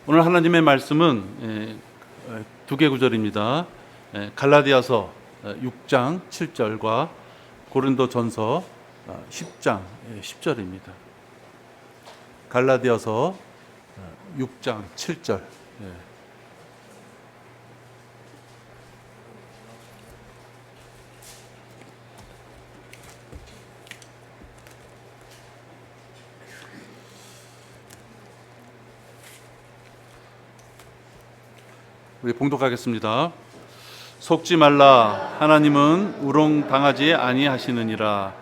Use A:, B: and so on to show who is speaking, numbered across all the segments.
A: 오늘 하나님의 말씀은 두 개 구절입니다. 갈라디아서 6장 7절과 고린도전서 10장 10절입니다. 갈라디아서 6장 7절. 우리 봉독하겠습니다. 속지 말라. 하나님은 우롱당하지 아니하시느니라.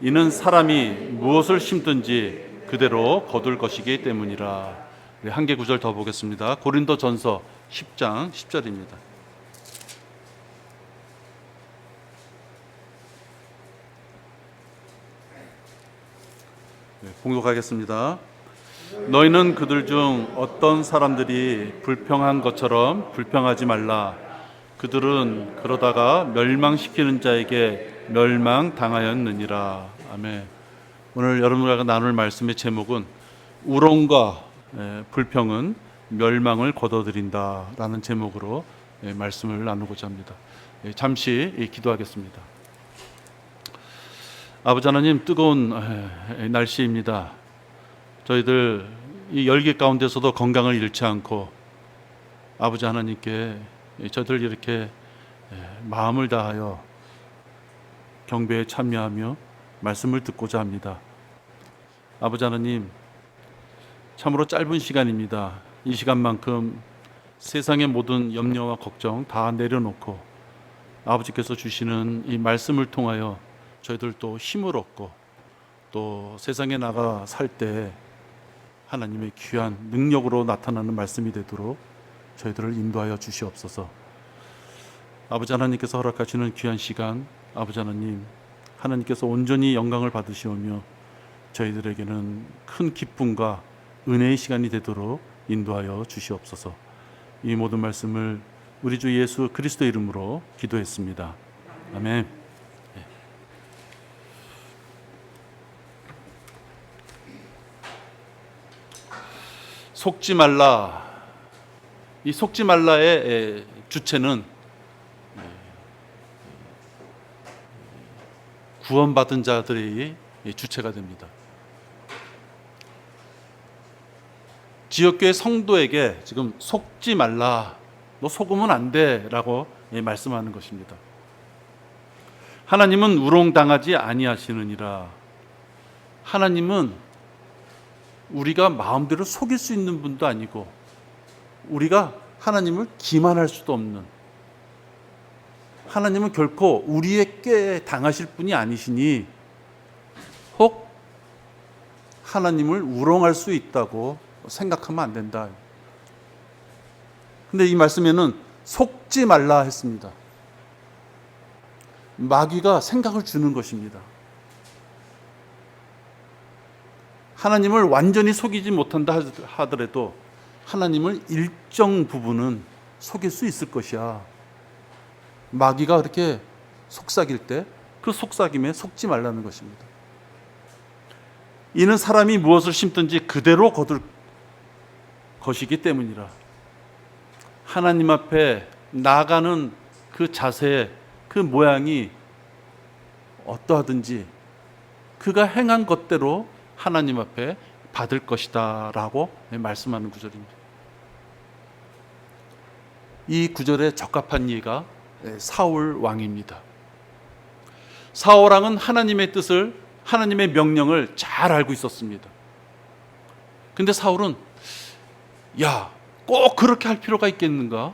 A: 이는 사람이 무엇을 심든지 그대로 거둘 것이기 때문이라. 한 개 구절 더 보겠습니다. 고린도전서 10장 10절입니다. 봉독하겠습니다. 너희는 그들 중 어떤 사람들이 불평한 것처럼 불평하지 말라. 그들은 그러다가 멸망시키는 자에게 멸망당하였느니라. 아멘. 오늘 여러분과 나눌 말씀의 제목은 우롱과 불평은 멸망을 거둬들인다라는 제목으로 말씀을 나누고자 합니다. 잠시 기도하겠습니다. 아버지 하나님, 뜨거운 날씨입니다. 저희들 이 열기 가운데서도 건강을 잃지 않고 아버지 하나님께 저희들 이렇게 마음을 다하여 경배에 참여하며 말씀을 듣고자 합니다. 아버지 하나님, 참으로 짧은 시간입니다. 이 시간만큼 세상의 모든 염려와 걱정 다 내려놓고 아버지께서 주시는 이 말씀을 통하여 저희들도 힘을 얻고 또 세상에 나가 살 때 하나님의 귀한 능력으로 나타나는 말씀이 되도록 저희들을 인도하여 주시옵소서. 아버지 하나님께서 허락하시는 귀한 시간, 아버지 하나님, 하나님께서 온전히 영광을 받으시오며 저희들에게는 큰 기쁨과 은혜의 시간이 되도록 인도하여 주시옵소서. 이 모든 말씀을 우리 주 예수 그리스도의 이름으로 기도했습니다. 아멘. 속지 말라. 이 속지 말라의 주체는 구원받은 자들의 주체가 됩니다. 지역교회 성도에게 지금 속지 말라, 너 속으면 안 돼 라고 말씀하는 것입니다. 하나님은 우롱당하지 아니하시느니라. 하나님은 우리가 마음대로 속일 수 있는 분도 아니고 우리가 하나님을 기만할 수도 없는, 하나님은 결코 우리에게 당하실 분이 아니시니 혹 하나님을 우롱할 수 있다고 생각하면 안 된다. 근데 이 말씀에는 속지 말라 했습니다. 마귀가 생각을 주는 것입니다. 하나님을 완전히 속이지 못한다 하더라도 하나님을 일정 부분은 속일 수 있을 것이야. 마귀가 그렇게 속삭일 때 그 속삭임에 속지 말라는 것입니다. 이는 사람이 무엇을 심든지 그대로 거둘 것이기 때문이라. 하나님 앞에 나아가는 그 자세, 그 모양이 어떠하든지 그가 행한 것대로 하나님 앞에 받을 것이다 라고 말씀하는 구절입니다. 이 구절에 적합한 예가 사울 왕입니다. 사울 왕은 하나님의 뜻을, 하나님의 명령을 잘 알고 있었습니다. 근데 사울은 야, 꼭 그렇게 할 필요가 있겠는가?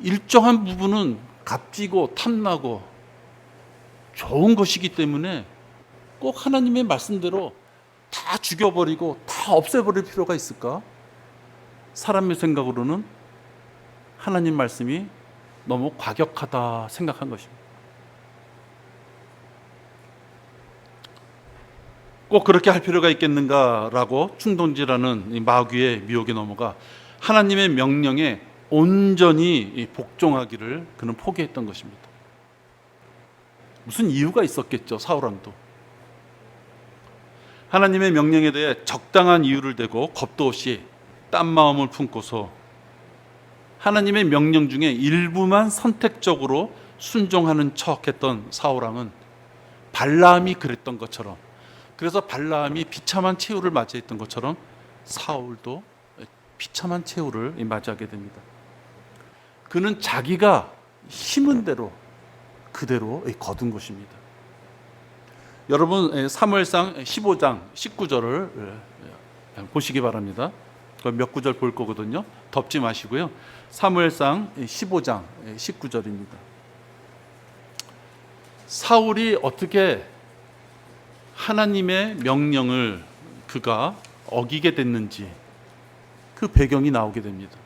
A: 일정한 부분은 값지고 탐나고 좋은 것이기 때문에 꼭 하나님의 말씀대로 다 죽여버리고 다 없애버릴 필요가 있을까? 사람의 생각으로는 하나님 말씀이 너무 과격하다 생각한 것입니다. 꼭 그렇게 할 필요가 있겠는가라고 충동질하는 이 마귀의 미혹에 넘어가 하나님의 명령에 온전히 복종하기를 그는 포기했던 것입니다. 무슨 이유가 있었겠죠, 사울 왕도. 하나님의 명령에 대해 적당한 이유를 대고 겁도 없이 딴 마음을 품고서 하나님의 명령 중에 일부만 선택적으로 순종하는 척했던 사울왕은 발라함이 그랬던 것처럼, 그래서 발라함이 비참한 최후를 맞이했던 것처럼 사울도 비참한 최후를 맞이하게 됩니다. 그는 자기가 힘은 대로 그대로 거둔 것입니다. 여러분 사무엘상 15장 19절을 보시기 바랍니다. 몇 구절 볼 거거든요. 덮지 마시고요. 사무엘상 15장 19절입니다. 사울이 어떻게 하나님의 명령을 그가 어기게 됐는지 그 배경이 나오게 됩니다.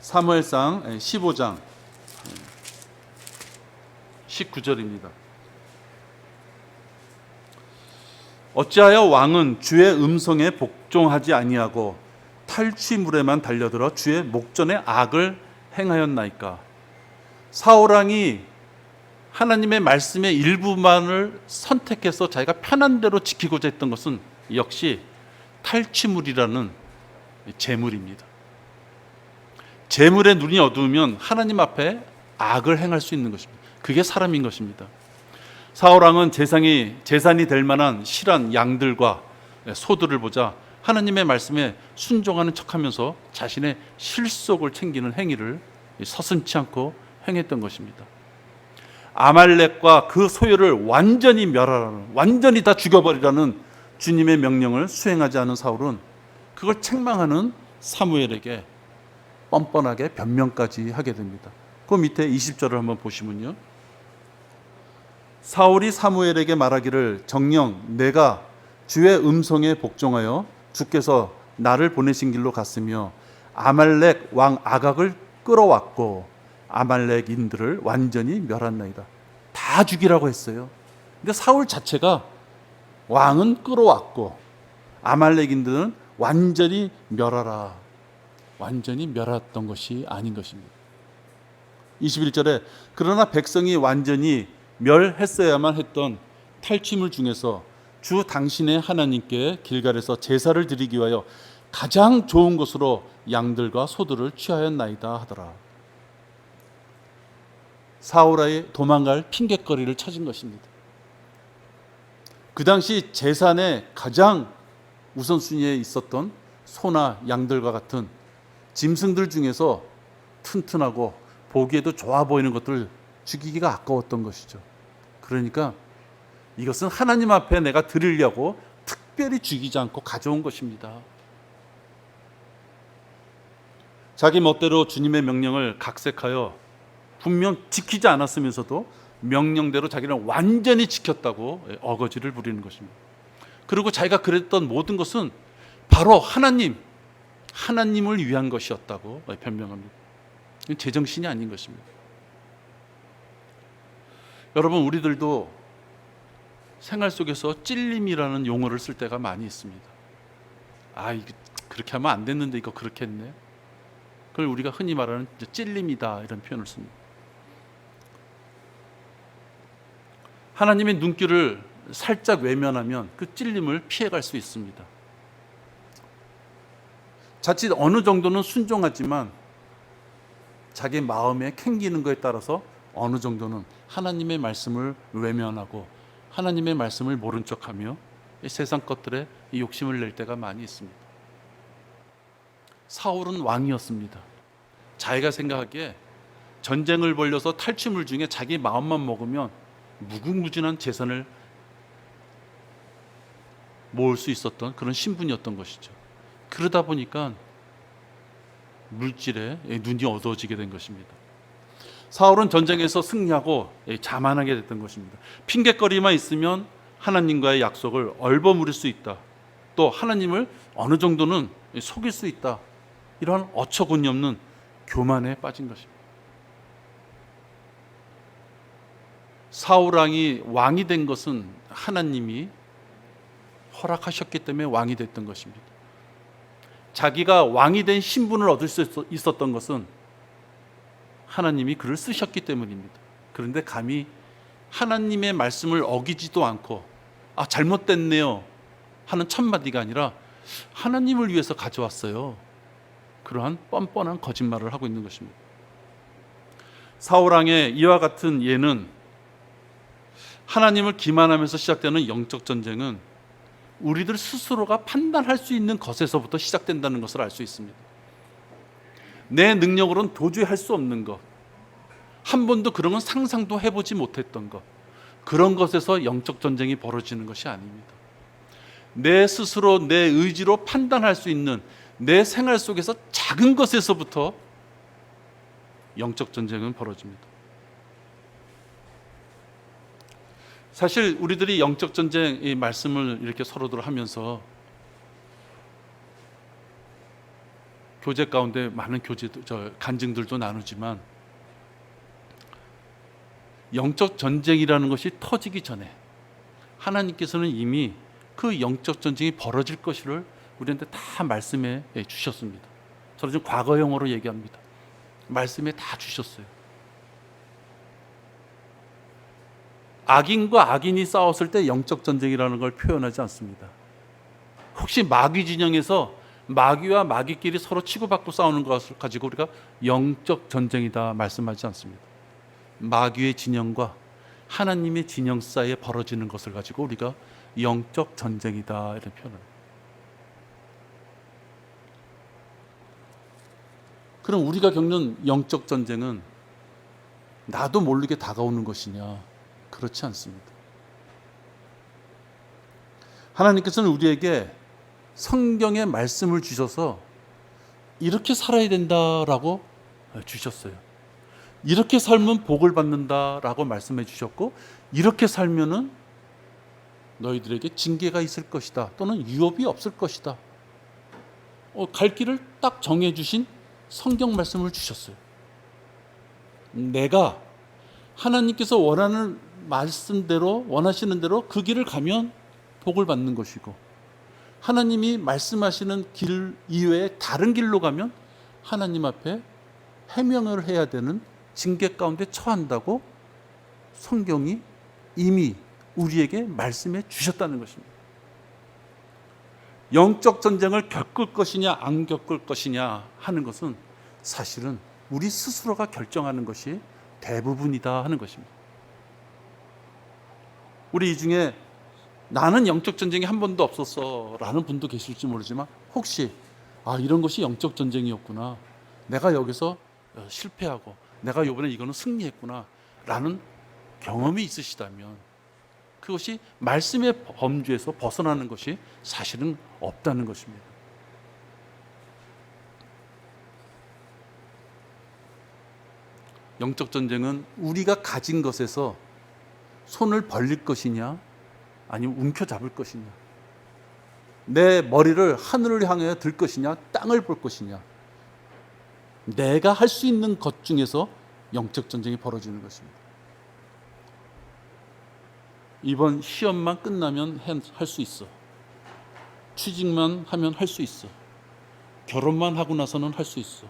A: 사무엘상 15장 19절입니다. 어찌하여 왕은 주의 음성에 복종하지 아니하고 탈취물에만 달려들어 주의 목전에 악을 행하였나이까. 사울왕이 하나님의 말씀의 일부만을 선택해서 자기가 편한 대로 지키고자 했던 것은 역시 탈취물이라는 재물입니다. 재물의 눈이 어두우면 하나님 앞에 악을 행할 수 있는 것입니다. 그게 사람인 것입니다. 사울왕은 재산이 될 만한 실한 양들과 소들을 보자 하나님의 말씀에 순종하는 척하면서 자신의 실속을 챙기는 행위를 서슴지 않고 행했던 것입니다. 아말렉과 그 소유를 완전히 멸하라는, 완전히 다 죽여버리라는 주님의 명령을 수행하지 않은 사울은 그걸 책망하는 사무엘에게 뻔뻔하게 변명까지 하게 됩니다. 그 밑에 20절을 한번 보시면요. 사울이 사무엘에게 말하기를 정녕 내가 주의 음성에 복종하여 주께서 나를 보내신 길로 갔으며 아말렉 왕 아각을 끌어왔고 아말렉인들을 완전히 멸한나이다. 다 죽이라고 했어요. 근데 사울 자체가 왕은 끌어왔고 아말렉인들은 완전히 멸하라, 완전히 멸했던 것이 아닌 것입니다. 21절에 그러나 백성이 완전히 멸했어야만 했던 탈취물 중에서 주 당신의 하나님께 길갈에서 제사를 드리기 위하여 가장 좋은 것으로 양들과 소들을 취하였나이다 하더라. 사울의 도망갈 핑곗거리를 찾은 것입니다. 그 당시 재산의 가장 우선순위에 있었던 소나 양들과 같은 짐승들 중에서 튼튼하고 보기에도 좋아 보이는 것들을 죽이기가 아까웠던 것이죠. 그러니까 이것은 하나님 앞에 내가 드리려고 특별히 죽이지 않고 가져온 것입니다. 자기 멋대로 주님의 명령을 각색하여 분명 지키지 않았으면서도 명령대로 자기는 완전히 지켰다고 어거지를 부리는 것입니다. 그리고 자기가 그랬던 모든 것은 바로 하나님을 위한 것이었다고 변명합니다. 제정신이 아닌 것입니다. 여러분, 우리들도 생활 속에서 찔림이라는 용어를 쓸 때가 많이 있습니다. 이거 그렇게 하면 안 됐는데 이거 그렇게 했네. 그걸 우리가 흔히 말하는 찔림이다 이런 표현을 씁니다. 하나님의 눈길을 살짝 외면하면 그 찔림을 피해갈 수 있습니다. 자칫 어느 정도는 순종하지만 자기 마음에 캥기는 것에 따라서 어느 정도는 하나님의 말씀을 외면하고 하나님의 말씀을 모른 척하며 세상 것들에 욕심을 낼 때가 많이 있습니다. 사울은 왕이었습니다. 자기가 생각하기에 전쟁을 벌려서 탈취물 중에 자기 마음만 먹으면 무궁무진한 재산을 모을 수 있었던 그런 신분이었던 것이죠. 그러다 보니까 물질에 눈이 어두워지게 된 것입니다. 사울은 전쟁에서 승리하고 자만하게 됐던 것입니다. 핑곗거리만 있으면 하나님과의 약속을 얼버무릴 수 있다. 또 하나님을 어느 정도는 속일 수 있다. 이러한 어처구니 없는 교만에 빠진 것입니다. 사울왕이 왕이 된 것은 하나님이 허락하셨기 때문에 왕이 됐던 것입니다. 자기가 왕이 된 신분을 얻을 수 있었던 것은 하나님이 그를 쓰셨기 때문입니다. 그런데 감히 하나님의 말씀을 어기지도 않고 잘못됐네요 하는 첫마디가 아니라 하나님을 위해서 가져왔어요. 그러한 뻔뻔한 거짓말을 하고 있는 것입니다. 사울왕의 이와 같은 예는 하나님을 기만하면서 시작되는 영적 전쟁은 우리들 스스로가 판단할 수 있는 것에서부터 시작된다는 것을 알 수 있습니다. 내 능력으로는 도저히 할 수 없는 것, 한 번도 그런 건 상상도 해보지 못했던 것, 그런 것에서 영적 전쟁이 벌어지는 것이 아닙니다. 내 스스로 내 의지로 판단할 수 있는 내 생활 속에서 작은 것에서부터 영적 전쟁은 벌어집니다. 사실 우리들이 영적 전쟁의 말씀을 이렇게 서로들 하면서 교제 가운데 많은 간증들도 나누지만 영적 전쟁이라는 것이 터지기 전에 하나님께서는 이미 그 영적 전쟁이 벌어질 것을 우리한테 다 말씀해 주셨습니다. 저는 지금 과거형으로 얘기합니다. 말씀에 다 주셨어요. 악인과 악인이 싸웠을 때 영적 전쟁이라는 걸 표현하지 않습니다. 혹시 마귀 진영에서 마귀와 마귀끼리 서로 치고받고 싸우는 것을 가지고 우리가 영적 전쟁이다 말씀하지 않습니다. 마귀의 진영과 하나님의 진영 사이에 벌어지는 것을 가지고 우리가 영적 전쟁이다 이렇게 표현합니다. 그럼 우리가 겪는 영적 전쟁은 나도 모르게 다가오는 것이냐? 그렇지 않습니다. 하나님께서는 우리에게 성경의 말씀을 주셔서 이렇게 살아야 된다라고 주셨어요. 이렇게 살면 복을 받는다라고 말씀해 주셨고, 이렇게 살면은 너희들에게 징계가 있을 것이다 또는 유업이 없을 것이다. 갈 길을 딱 정해 주신 성경 말씀을 주셨어요. 내가 하나님께서 원하는 말씀대로 원하시는 대로 그 길을 가면 복을 받는 것이고, 하나님이 말씀하시는 길 이외에 다른 길로 가면 하나님 앞에 해명을 해야 되는 징계 가운데 처한다고 성경이 이미 우리에게 말씀해 주셨다는 것입니다. 영적 전쟁을 겪을 것이냐 안 겪을 것이냐 하는 것은 사실은 우리 스스로가 결정하는 것이 대부분이다 하는 것입니다. 우리 이 중에 나는 영적 전쟁이 한 번도 없었어 라는 분도 계실지 모르지만, 혹시 이런 것이 영적 전쟁이었구나, 내가 여기서 실패하고 내가 이번에 이거는 승리했구나 라는 경험이 있으시다면 그것이 말씀의 범주에서 벗어나는 것이 사실은 없다는 것입니다. 영적 전쟁은 우리가 가진 것에서 손을 벌릴 것이냐 아니면 움켜잡을 것이냐, 내 머리를 하늘을 향해 들 것이냐 땅을 볼 것이냐, 내가 할 수 있는 것 중에서 영적 전쟁이 벌어지는 것입니다. 이번 시험만 끝나면 할 수 있어, 취직만 하면 할 수 있어, 결혼만 하고 나서는 할 수 있어,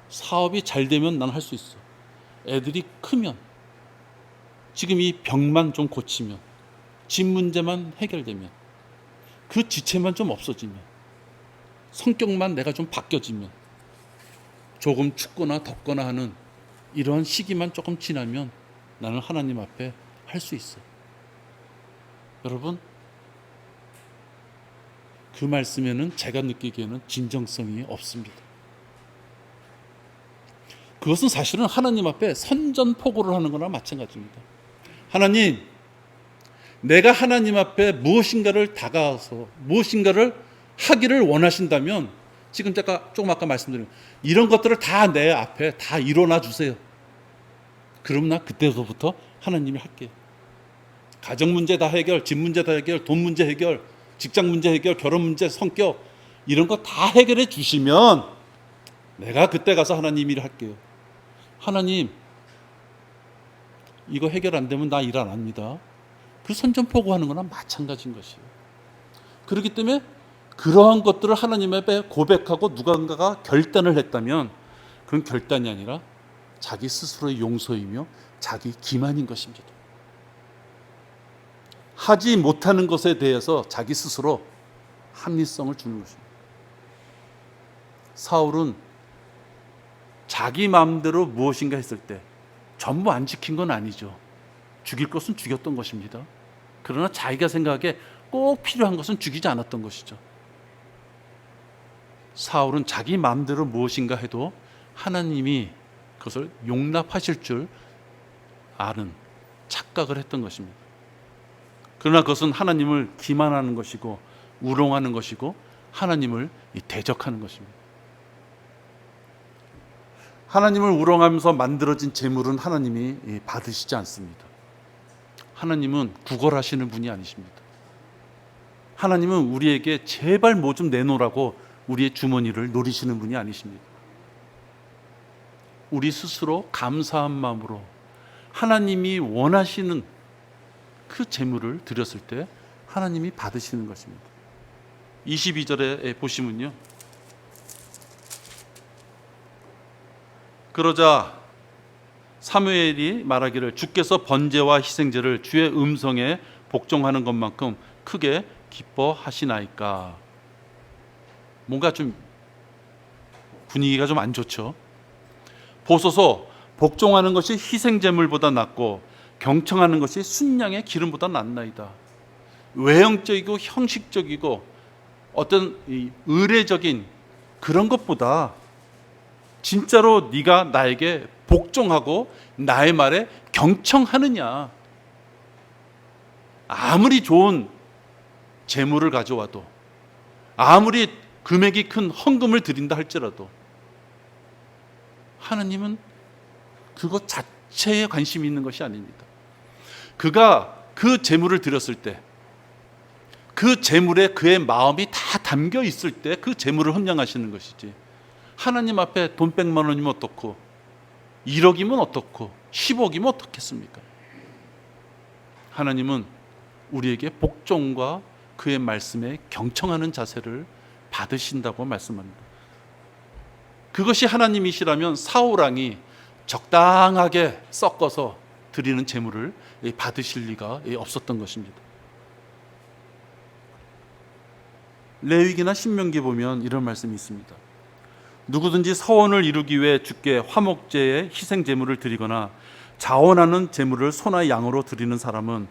A: 사업이 잘 되면 난 할 수 있어, 애들이 크면, 지금 이 병만 좀 고치면, 집 문제만 해결되면, 그 지체만 좀 없어지면, 성격만 내가 좀 바뀌어지면, 조금 춥거나 덥거나 하는 이러한 시기만 조금 지나면 나는 하나님 앞에 할 수 있어. 여러분, 그 말씀에는 제가 느끼기에는 진정성이 없습니다. 그것은 사실은 하나님 앞에 선전포고를 하는 거나 마찬가지입니다. 하나님, 내가 하나님 앞에 무엇인가를 다가와서 무엇인가를 하기를 원하신다면, 지금 제가 조금 아까 말씀드린 이런 것들을 다 내 앞에 다 일어나 주세요. 그럼 나 그때서부터 하나님이 할게요. 가정 문제 다 해결, 집 문제 다 해결, 돈 문제 해결, 직장 문제 해결, 결혼 문제, 성격, 이런 거 다 해결해 주시면 내가 그때 가서 하나님 일을 할게요. 하나님, 이거 해결 안 되면 나 일 안 합니다. 그 선전포고하는 거나 마찬가지인 것이에요. 그렇기 때문에 그러한 것들을 하나님 앞에 고백하고 누군가가 결단을 했다면 그건 결단이 아니라 자기 스스로의 용서이며 자기 기만인 것입니다. 하지 못하는 것에 대해서 자기 스스로 합리성을 주는 것입니다. 사울은 자기 마음대로 무엇인가 했을 때 전부 안 지킨 건 아니죠. 죽일 것은 죽였던 것입니다. 그러나 자기가 생각하기에 꼭 필요한 것은 죽이지 않았던 것이죠. 사울은 자기 마음대로 무엇인가 해도 하나님이 그것을 용납하실 줄 아는 착각을 했던 것입니다. 그러나 그것은 하나님을 기만하는 것이고 우롱하는 것이고 하나님을 대적하는 것입니다. 하나님을 우롱하면서 만들어진 재물은 하나님이 받으시지 않습니다. 하나님은 구걸하시는 분이 아니십니다. 하나님은 우리에게 제발 뭐 좀 내놓으라고 우리의 주머니를 노리시는 분이 아니십니다. 우리 스스로 감사한 마음으로 하나님이 원하시는 그 재물을 드렸을 때 하나님이 받으시는 것입니다. 22절에 보시면요, 그러자 사무엘이 말하기를 주께서 번제와 희생제를 주의 음성에 복종하는 것만큼 크게 기뻐하시나이까. 뭔가 좀 분위기가 좀 안 좋죠. 보소서, 복종하는 것이 희생제물보다 낫고 경청하는 것이 순양의 기름보다 낫나이다. 외형적이고 형식적이고 어떤 의례적인 그런 것보다 진짜로 네가 나에게 복종하고 나의 말에 경청하느냐. 아무리 좋은 재물을 가져와도, 아무리 금액이 큰 헌금을 드린다 할지라도 하나님은 그것 자체에 관심이 있는 것이 아닙니다. 그가 그 재물을 드렸을 때, 그 재물에 그의 마음이 다 담겨 있을 때 그 재물을 흠량하시는 것이지, 하나님 앞에 돈 100만 원이면 어떻고 1억이면 어떻고 10억이면 어떻겠습니까? 하나님은 우리에게 복종과 그의 말씀에 경청하는 자세를 받으신다고 말씀합니다. 그것이 하나님이시라면 사울 왕이 적당하게 섞어서 드리는 재물을 받으실 리가 없었던 것입니다. 레위기나 신명기 보면 이런 말씀이 있습니다. 누구든지 서원을 이루기 위해 주께 화목제의 희생 제물을 드리거나 자원하는 제물을 소나 양으로 드리는 사람은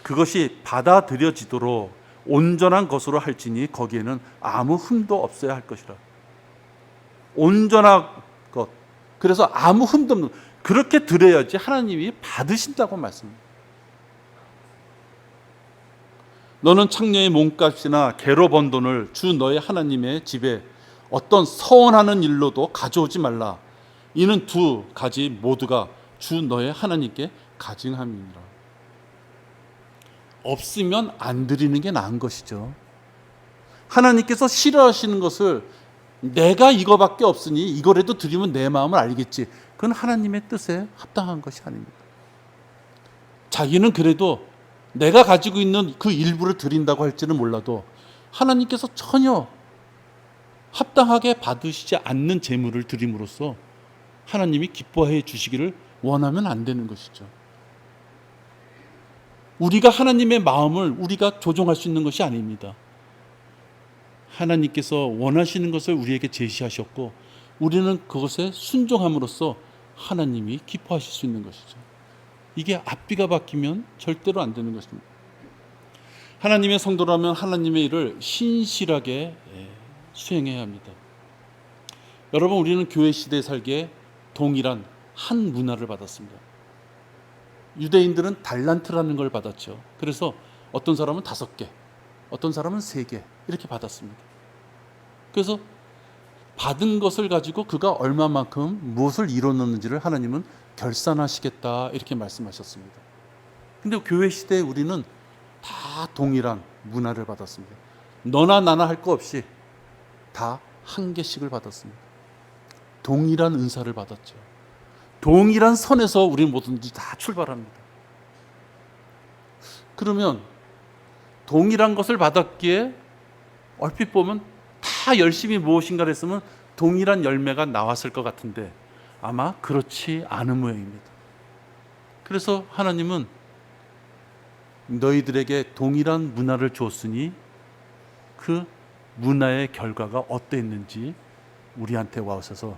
A: 그것이 받아들여지도록 온전한 것으로 할지니 거기에는 아무 흠도 없어야 할 것이라. 온전한 것, 그래서 아무 흠도 없는, 그렇게 드려야지 하나님이 받으신다고 말씀합니다. 너는 창녀의 몸값이나 개로 번 돈을 주 너의 하나님의 집에 어떤 서원하는 일로도 가져오지 말라. 이는 두 가지 모두가 주 너의 하나님께 가증함이니라. 없으면 안 드리는 게 나은 것이죠. 하나님께서 싫어하시는 것을 내가 이거밖에 없으니 이거라도 드리면 내 마음을 알겠지, 그건 하나님의 뜻에 합당한 것이 아닙니다. 자기는 그래도 내가 가지고 있는 그 일부를 드린다고 할지는 몰라도 하나님께서 전혀 합당하게 받으시지 않는 재물을 드림으로써 하나님이 기뻐해 주시기를 원하면 안 되는 것이죠. 우리가 하나님의 마음을 우리가 조종할 수 있는 것이 아닙니다. 하나님께서 원하시는 것을 우리에게 제시하셨고 우리는 그것에 순종함으로써 하나님이 기뻐하실 수 있는 것이죠. 이게 앞뒤가 바뀌면 절대로 안 되는 것입니다. 하나님의 성도라면 하나님의 일을 신실하게 수행해야 합니다. 여러분, 우리는 교회 시대에 살기에 동일한 한 문화를 받았습니다. 유대인들은 달란트라는 걸 받았죠. 그래서 어떤 사람은 5개, 어떤 사람은 3개 이렇게 받았습니다. 그래서 받은 것을 가지고 그가 얼마만큼 무엇을 이뤘는지를 하나님은 결산하시겠다 이렇게 말씀하셨습니다. 근데 교회 시대에 우리는 다 동일한 문화를 받았습니다. 너나 나나 할 거 없이 다 한 개씩을 받았습니다. 동일한 은사를 받았죠. 동일한 선에서 우리는 뭐든지 다 출발합니다. 그러면 동일한 것을 받았기에 얼핏 보면 다 열심히 무엇인가를 했으면 동일한 열매가 나왔을 것 같은데 아마 그렇지 않은 모양입니다. 그래서 하나님은 너희들에게 동일한 문화를 줬으니 그 문화의 결과가 어땠는지 우리한테 와셔서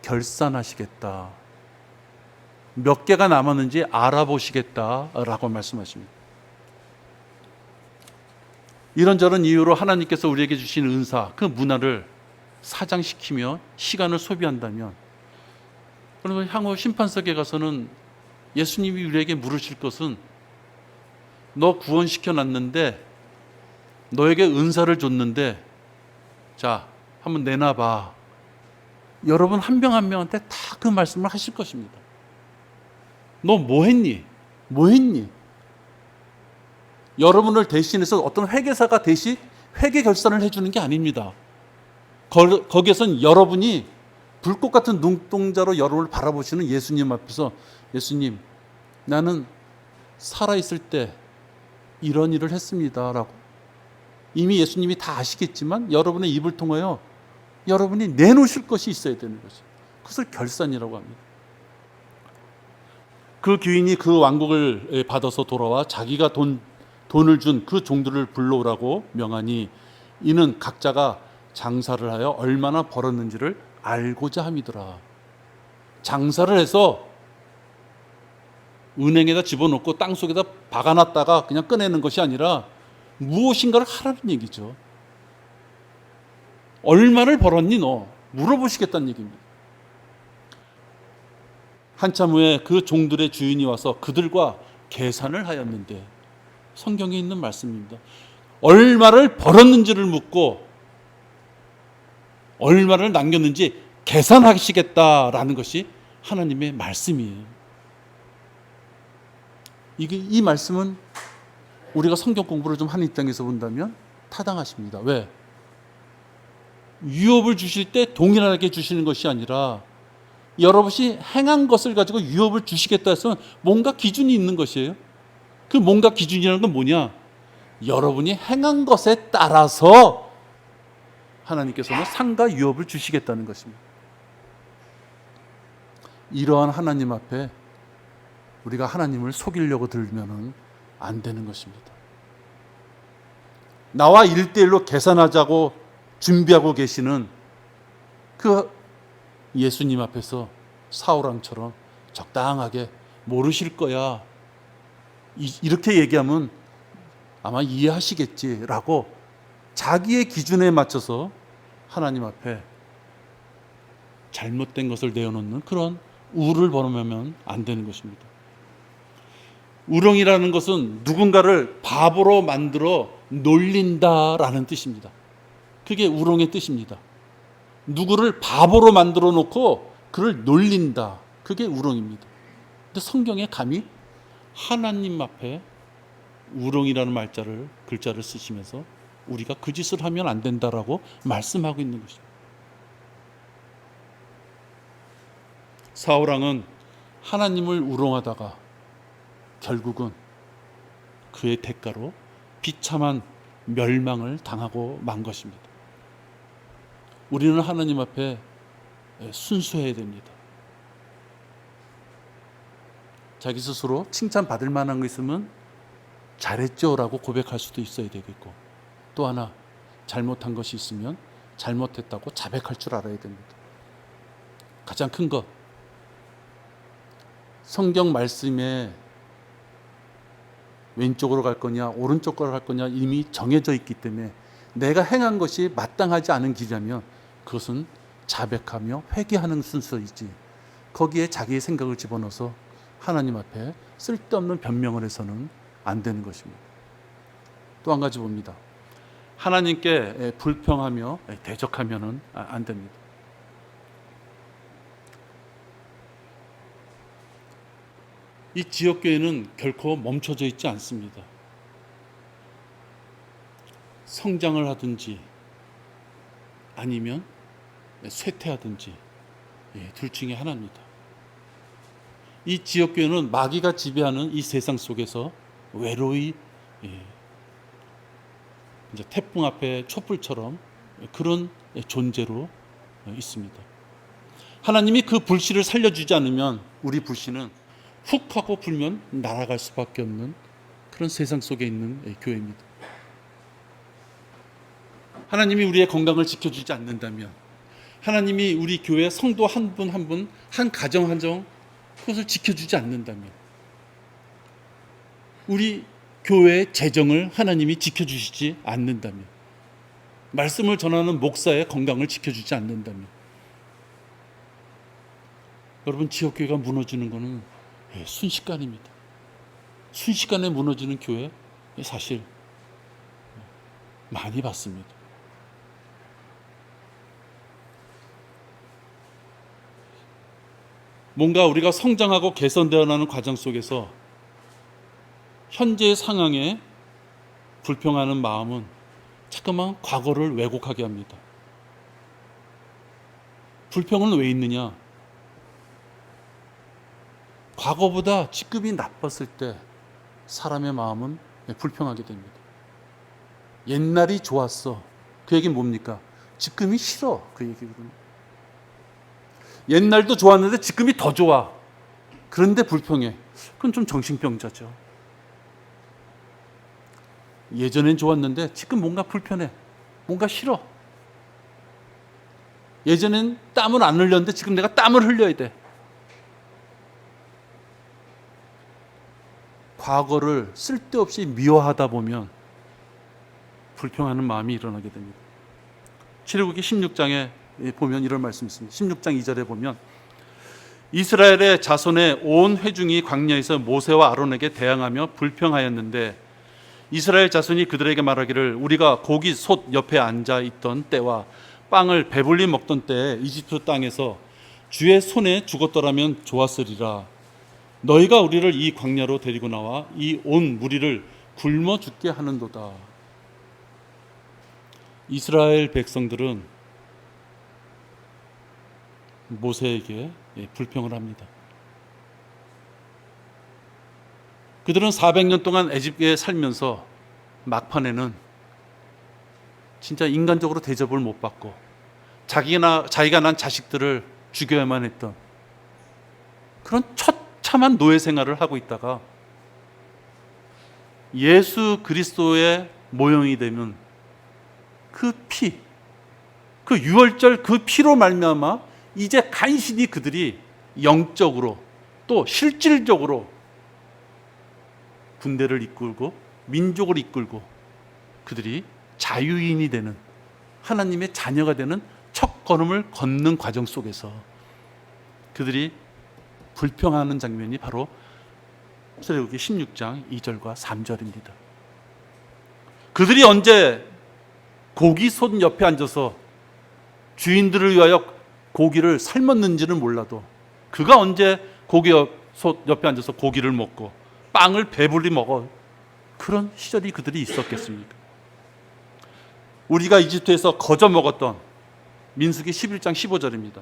A: 결산하시겠다. 몇 개가 남았는지 알아보시겠다라고 말씀하십니다. 이런저런 이유로 하나님께서 우리에게 주신 은사, 그 문화를 사장시키며 시간을 소비한다면, 그러면 향후 심판석에 가서는 예수님이 우리에게 물으실 것은 너 구원시켜 놨는데, 너에게 은사를 줬는데, 자, 한번 내놔봐. 여러분 한 명 한 명한테 다 그 말씀을 하실 것입니다. 너 뭐 했니? 뭐 했니? 여러분을 대신해서 어떤 회계사가 대신 회계 결산을 해주는 게 아닙니다. 거기에선 여러분이 불꽃 같은 눈동자로 여러분을 바라보시는 예수님 앞에서 예수님, 나는 살아있을 때 이런 일을 했습니다 라고 이미 예수님이 다 아시겠지만 여러분의 입을 통하여 여러분이 내놓으실 것이 있어야 되는 것이죠. 그것을 결산이라고 합니다. 그 귀인이 그 왕국을 받아서 돌아와 자기가 돈을 준 그 종들을 불러오라고 명하니 이는 각자가 장사를 하여 얼마나 벌었는지를 알고자 함이더라. 장사를 해서 은행에다 집어넣고 땅속에다 박아놨다가 그냥 꺼내는 것이 아니라 무엇인가를 하라는 얘기죠. 얼마를 벌었니 너? 물어보시겠다는 얘기입니다. 한참 후에 그 종들의 주인이 와서 그들과 계산을 하였는데, 성경에 있는 말씀입니다. 얼마를 벌었는지를 묻고 얼마를 남겼는지 계산하시겠다라는 것이 하나님의 말씀이에요. 이 말씀은 우리가 성경 공부를 좀 하는 입장에서 본다면 타당하십니다. 왜? 유업을 주실 때 동일하게 주시는 것이 아니라 여러분이 행한 것을 가지고 유업을 주시겠다 해서 뭔가 기준이 있는 것이에요. 그 뭔가 기준이라는 건 뭐냐? 여러분이 행한 것에 따라서 하나님께서는 상과 유업을 주시겠다는 것입니다. 이러한 하나님 앞에 우리가 하나님을 속이려고 들면은 안 되는 것입니다. 나와 1대1로 계산하자고 준비하고 계시는 그 예수님 앞에서 사울왕처럼 적당하게 모르실 거야, 이렇게 얘기하면 아마 이해하시겠지라고 자기의 기준에 맞춰서 하나님 앞에 잘못된 것을 내어놓는 그런 우를 범하면 안 되는 것입니다. 우렁이라는 것은 누군가를 바보로 만들어 놀린다라는 뜻입니다. 그게 우렁의 뜻입니다. 누구를 바보로 만들어 놓고 그를 놀린다. 그게 우렁입니다. 근데 성경에 감히 하나님 앞에 우렁이라는 글자를 쓰시면서 우리가 그 짓을 하면 안 된다라고 말씀하고 있는 것입니다. 사울왕은 하나님을 우롱하다가 결국은 그의 대가로 비참한 멸망을 당하고 만 것입니다. 우리는 하나님 앞에 순수해야 됩니다. 자기 스스로 칭찬받을 만한 거 있으면 잘했죠 라고 고백할 수도 있어야 되겠고, 또 하나 잘못한 것이 있으면 잘못했다고 자백할 줄 알아야 됩니다. 가장 큰 것, 성경 말씀에 왼쪽으로 갈 거냐 오른쪽으로 갈 거냐 이미 정해져 있기 때문에 내가 행한 것이 마땅하지 않은 길이라면 그것은 자백하며 회개하는 순서이지, 거기에 자기의 생각을 집어넣어서 하나님 앞에 쓸데없는 변명을 해서는 안 되는 것입니다. 또 한 가지 봅니다. 하나님께 불평하며 대적하면은 안 됩니다. 이 지역교회는 결코 멈춰져 있지 않습니다. 성장을 하든지 아니면 쇠퇴하든지 둘 중에 하나입니다. 이 지역교회는 마귀가 지배하는 이 세상 속에서 외로이 이제 태풍 앞에 촛불처럼 그런 존재로 있습니다. 하나님이 그 불씨를 살려주지 않으면 우리 불씨는 훅 하고 불면 날아갈 수밖에 없는 그런 세상 속에 있는 교회입니다. 하나님이 우리의 건강을 지켜주지 않는다면, 하나님이 우리 교회 성도 한 분 한 분, 한 가정 한정 그것을 지켜주지 않는다면, 우리 교회의 재정을 하나님이 지켜주시지 않는다면, 말씀을 전하는 목사의 건강을 지켜주지 않는다면, 여러분, 지역교회가 무너지는 것은 순식간입니다. 순식간에 무너지는 교회 사실 많이 봤습니다. 뭔가 우리가 성장하고 개선되어 나가는 과정 속에서 현재의 상황에 불평하는 마음은 자꾸만 과거를 왜곡하게 합니다. 불평은 왜 있느냐? 과거보다 직급이 나빴을 때 사람의 마음은 불평하게 됩니다. 옛날이 좋았어. 그 얘기는 뭡니까? 지금이 싫어. 그 얘기거든요. 옛날도 좋았는데 지금이 더 좋아. 그런데 불평해. 그건 좀 정신병자죠. 예전엔 좋았는데 지금 뭔가 불편해. 뭔가 싫어. 예전엔 땀을 안 흘렸는데 지금 내가 땀을 흘려야 돼. 과거를 쓸데없이 미워하다 보면 불평하는 마음이 일어나게 됩니다. 출애굽기 16장에 보면 이런 말씀이 있습니다. 16장 2절에 보면 이스라엘의 자손의 온 회중이 광야에서 모세와 아론에게 대항하며 불평하였는데 이스라엘 자손이 그들에게 말하기를 우리가 고기 솥 옆에 앉아 있던 때와 빵을 배불리 먹던 때에 이집트 땅에서 주의 손에 죽었더라면 좋았으리라. 너희가 우리를 이 광야로 데리고 나와 이 온 무리를 굶어 죽게 하는도다. 이스라엘 백성들은 모세에게 불평을 합니다. 그들은 400년 동안 애굽에 살면서 막판에는 진짜 인간적으로 대접을 못 받고 자기가 난 자식들을 죽여야만 했던 그런 처참한 노예 생활을 하고 있다가 예수 그리스도의 모형이 되면 그 피, 그 유월절 그 피로 말미암아 이제 간신히 그들이 영적으로 또 실질적으로 군대를 이끌고 민족을 이끌고 그들이 자유인이 되는 하나님의 자녀가 되는 첫 걸음을 걷는 과정 속에서 그들이 불평하는 장면이 바로 출애굽기 16장 2절과 3절입니다. 그들이 언제 고기 솥 옆에 앉아서 주인들을 위하여 고기를 삶았는지는 몰라도 그가 언제 고기 솥 옆에 앉아서 고기를 먹고 빵을 배불리 먹어 그런 시절이 그들이 있었겠습니까? 우리가 이집트에서 거저 먹었던 민수기 11장 15절입니다.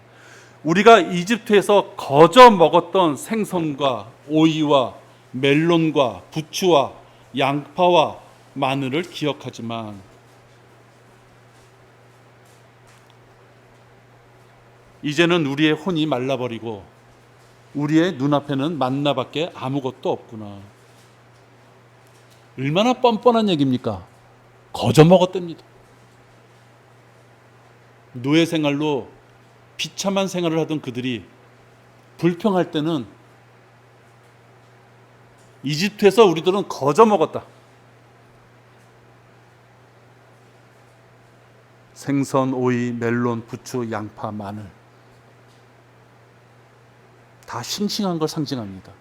A: 우리가 이집트에서 거저 먹었던 생선과 오이와 멜론과 부추와 양파와 마늘을 기억하지만 이제는 우리의 혼이 말라버리고 우리의 눈앞에는 만나밖에 아무것도 없구나. 얼마나 뻔뻔한 얘기입니까? 거저 먹었답니다. 노예 생활로 비참한 생활을 하던 그들이 불평할 때는 이집트에서 우리들은 거저 먹었다. 생선, 오이, 멜론, 부추, 양파, 마늘 다 싱싱한 걸 상징합니다.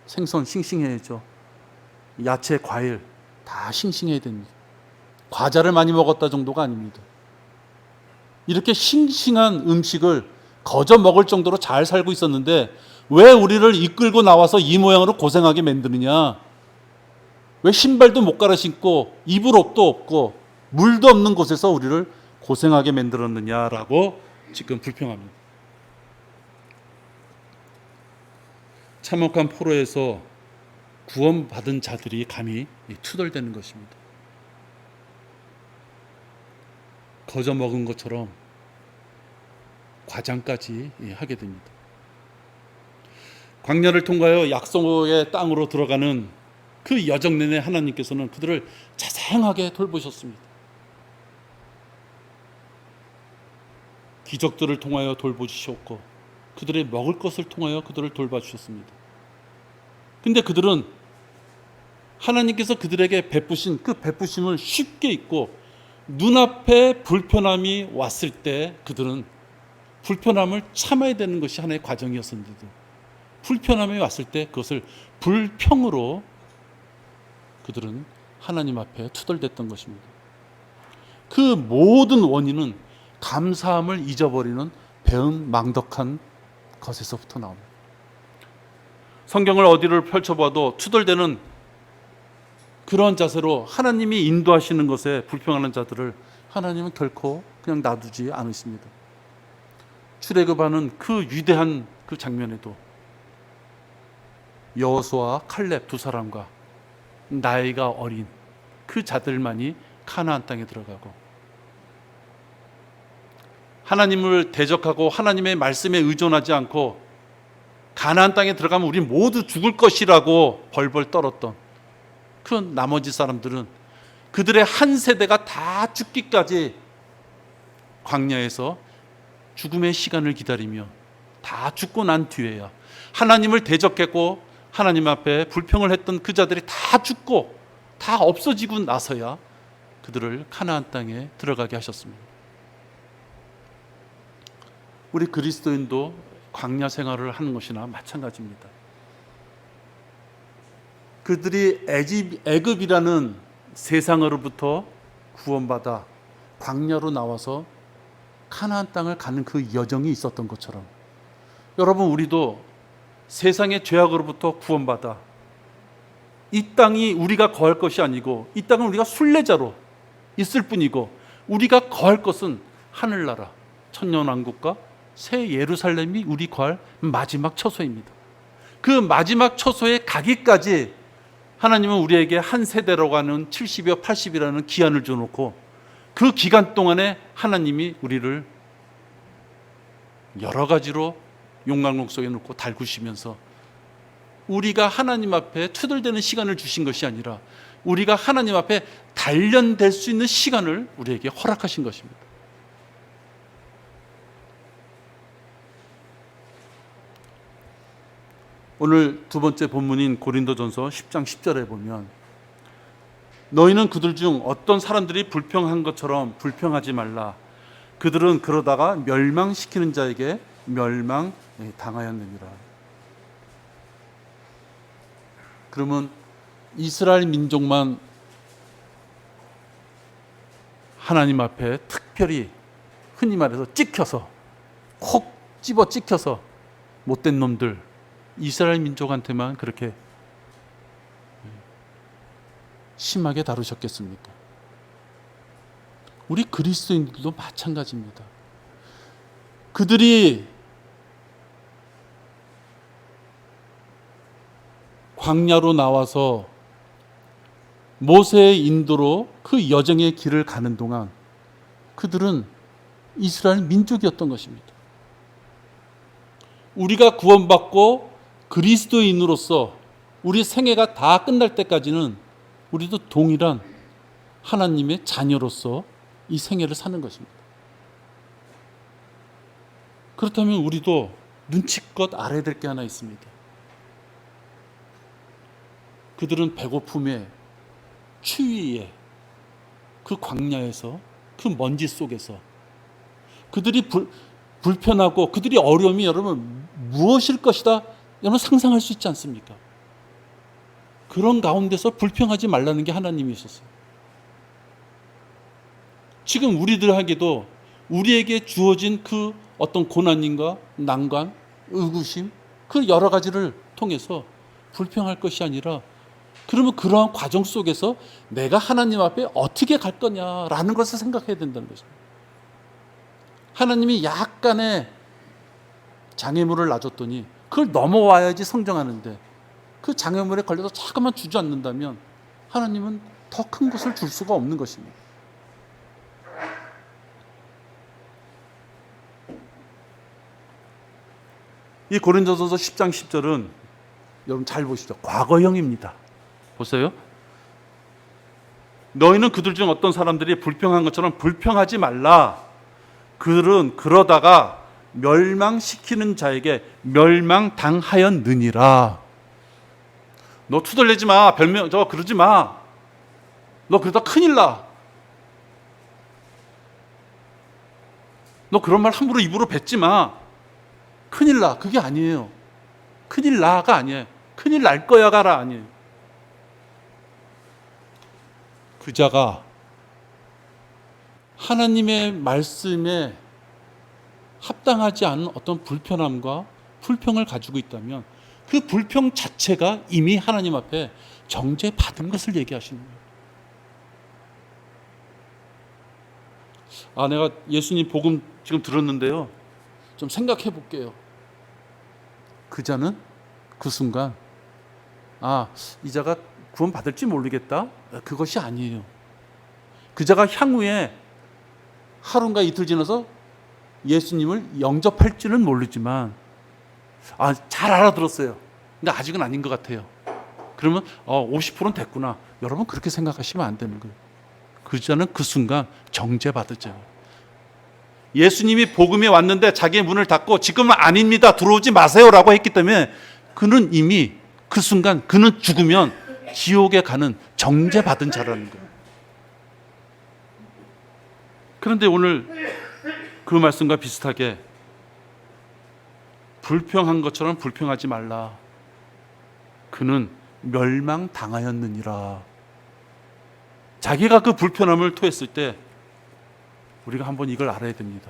A: 생선 싱싱해야죠. 야채, 과일 다 싱싱해야 됩니다. 과자를 많이 먹었다 정도가 아닙니다. 이렇게 싱싱한 음식을 거저 먹을 정도로 잘 살고 있었는데 왜 우리를 이끌고 나와서 이 모양으로 고생하게 만드느냐? 왜 신발도 못 갈아 신고 입을 옷도 없고 물도 없는 곳에서 우리를 고생하게 만들었느냐라고 지금 불평합니다. 참혹한 포로에서 구원받은 자들이 감히 투덜대는 것입니다. 거저 먹은 것처럼 과장까지 하게 됩니다. 광야를 통과하여 약속의 땅으로 들어가는 그 여정 내내 하나님께서는 그들을 자상하게 돌보셨습니다. 기적들을 통하여 돌보주셨고 그들의 먹을 것을 통하여 그들을 돌봐주셨습니다. 근데 그들은 하나님께서 그들에게 베푸신 그 베푸심을 쉽게 잊고 눈앞에 불편함이 왔을 때 그들은 불편함을 참아야 되는 것이 하나의 과정이었는데도 불편함이 왔을 때 그것을 불평으로 그들은 하나님 앞에 투덜댔던 것입니다. 그 모든 원인은 감사함을 잊어버리는 배은망덕한 것에서부터 나옵니다. 성경을 어디를 펼쳐봐도 투덜대는 그런 자세로 하나님이 인도하시는 것에 불평하는 자들을 하나님은 결코 그냥 놔두지 않으십니다. 출애굽하는 그 위대한 그 장면에도 여호수아와 칼렙 두 사람과 나이가 어린 그 자들만이 가나안 땅에 들어가고 하나님을 대적하고 하나님의 말씀에 의존하지 않고 가나안 땅에 들어가면 우리 모두 죽을 것이라고 벌벌 떨었던 그 나머지 사람들은 그들의 한 세대가 다 죽기까지 광야에서 죽음의 시간을 기다리며 다 죽고 난 뒤에야 하나님을 대적했고 하나님 앞에 불평을 했던 그 자들이 다 죽고 다 없어지고 나서야 그들을 가나안 땅에 들어가게 하셨습니다. 우리 그리스도인도 광야 생활을 하는 것이나 마찬가지입니다. 그들이 애굽이라는 세상으로부터 구원받아 광야로 나와서 가나안 땅을 가는 그 여정이 있었던 것처럼 여러분 우리도 세상의 죄악으로부터 구원받아 이 땅이 우리가 거할 것이 아니고 이 땅은 우리가 순례자로 있을 뿐이고 우리가 거할 것은 하늘나라 천년왕국과 새 예루살렘이 우리 거할 마지막 처소입니다. 그 마지막 처소에 가기까지 하나님은 우리에게 한 세대라고 하는 70여 80이라는 기한을 줘놓고 그 기간 동안에 하나님이 우리를 여러 가지로 용광로 속에 놓고 달구시면서 우리가 하나님 앞에 투덜대는 시간을 주신 것이 아니라 우리가 하나님 앞에 단련될 수 있는 시간을 우리에게 허락하신 것입니다. 오늘 두 번째 본문인 고린도전서 10장 10절에 보면 너희는 그들 중 어떤 사람들이 불평한 것처럼 불평하지 말라. 그들은 그러다가 멸망시키는 자에게 멸망당하였느니라. 그러면 이스라엘 민족만 하나님 앞에 특별히 흔히 말해서 찍혀서 혹 집어 찍혀서 못된 놈들 이스라엘 민족한테만 그렇게 심하게 다루셨겠습니까? 우리 그리스도인들도 마찬가지입니다. 그들이 광야로 나와서 모세의 인도로 그 여정의 길을 가는 동안 그들은 이스라엘 민족이었던 것입니다. 우리가 구원받고 그리스도인으로서 우리 생애가 다 끝날 때까지는 우리도 동일한 하나님의 자녀로서 이 생애를 사는 것입니다. 그렇다면 우리도 눈치껏 알아야 될 게 하나 있습니다. 그들은 배고픔에 추위에 그 광야에서 그 먼지 속에서 그들이 불편하고 그들이 어려움이 여러분 무엇일 것이다 여러분 상상할 수 있지 않습니까? 그런 가운데서 불평하지 말라는 게 하나님이셨어요. 지금 우리들에게도 우리에게 주어진 그 어떤 고난인가 난관, 의구심 그 여러 가지를 통해서 불평할 것이 아니라 그러면 그러한 과정 속에서 내가 하나님 앞에 어떻게 갈 거냐라는 것을 생각해야 된다는 것입니다. 하나님이 약간의 장애물을 놔줬더니 그걸 넘어와야지 성장하는데 그 장애물에 걸려서 잠깐만 주저앉는다면 하나님은 더 큰 것을 줄 수가 없는 것입니다. 이 고린도전서 10장 10절은 여러분 잘 보시죠. 과거형입니다. 보세요. 너희는 그들 중 어떤 사람들이 불평한 것처럼 불평하지 말라. 그들은 그러다가 멸망시키는 자에게 멸망당하였느니라. 너 투덜대지 마. 별명 저 그러지 마. 너 그러다 큰일 나. 너 그런 말 함부로 입으로 뱉지 마. 큰일 나. 그게 아니에요. 큰일 나가 아니에요. 큰일 날 거야가라 아니에요. 그 자가 하나님의 말씀에 합당하지 않은 어떤 불편함과 불평을 가지고 있다면 그 불평 자체가 이미 하나님 앞에 정죄받은 것을 얘기하시는 거예요. 내가 예수님 복음 지금 들었는데요. 좀 생각해 볼게요. 그 자는 그 순간 이 자가 구원 받을지 모르겠다. 그것이 아니에요. 그 자가 향후에 하루인가 이틀 지나서 예수님을 영접할지는 모르지만 잘 알아들었어요. 근데 아직은 아닌 것 같아요. 그러면 50%는 됐구나. 여러분 그렇게 생각하시면 안 되는 거예요. 그 자는 그 순간 정죄받았죠. 예수님이 복음에 왔는데 자기의 문을 닫고 지금은 아닙니다. 들어오지 마세요라고 했기 때문에 그는 이미 그 순간 그는 죽으면 지옥에 가는 정죄받은 자라는 거예요. 그런데 오늘 그 말씀과 비슷하게 불평한 것처럼 불평하지 말라. 그는 멸망당하였느니라. 자기가 그 불편함을 토했을 때 우리가 한번 이걸 알아야 됩니다.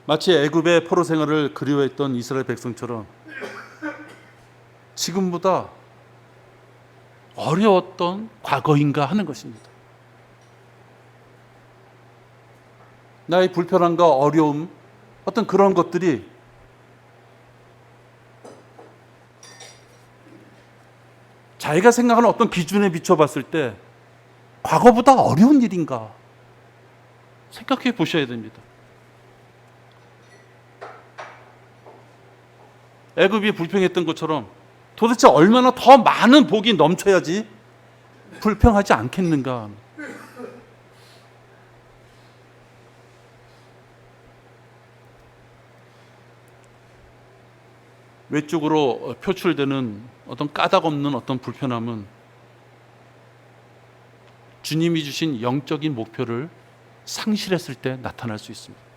A: 마치 애굽의 포로 생활을 그리워했던 이스라엘 백성처럼 지금보다 어려웠던 과거인가 하는 것입니다. 나의 불편함과 어려움, 어떤 그런 것들이 자기가 생각하는 어떤 기준에 비춰봤을 때 과거보다 어려운 일인가 생각해 보셔야 됩니다. 애굽이 불평했던 것처럼 도대체 얼마나 더 많은 복이 넘쳐야지 불평하지 않겠는가. 외적으로 표출되는 어떤 까닭 없는 어떤 불편함은 주님이 주신 영적인 목표를 상실했을 때 나타날 수 있습니다.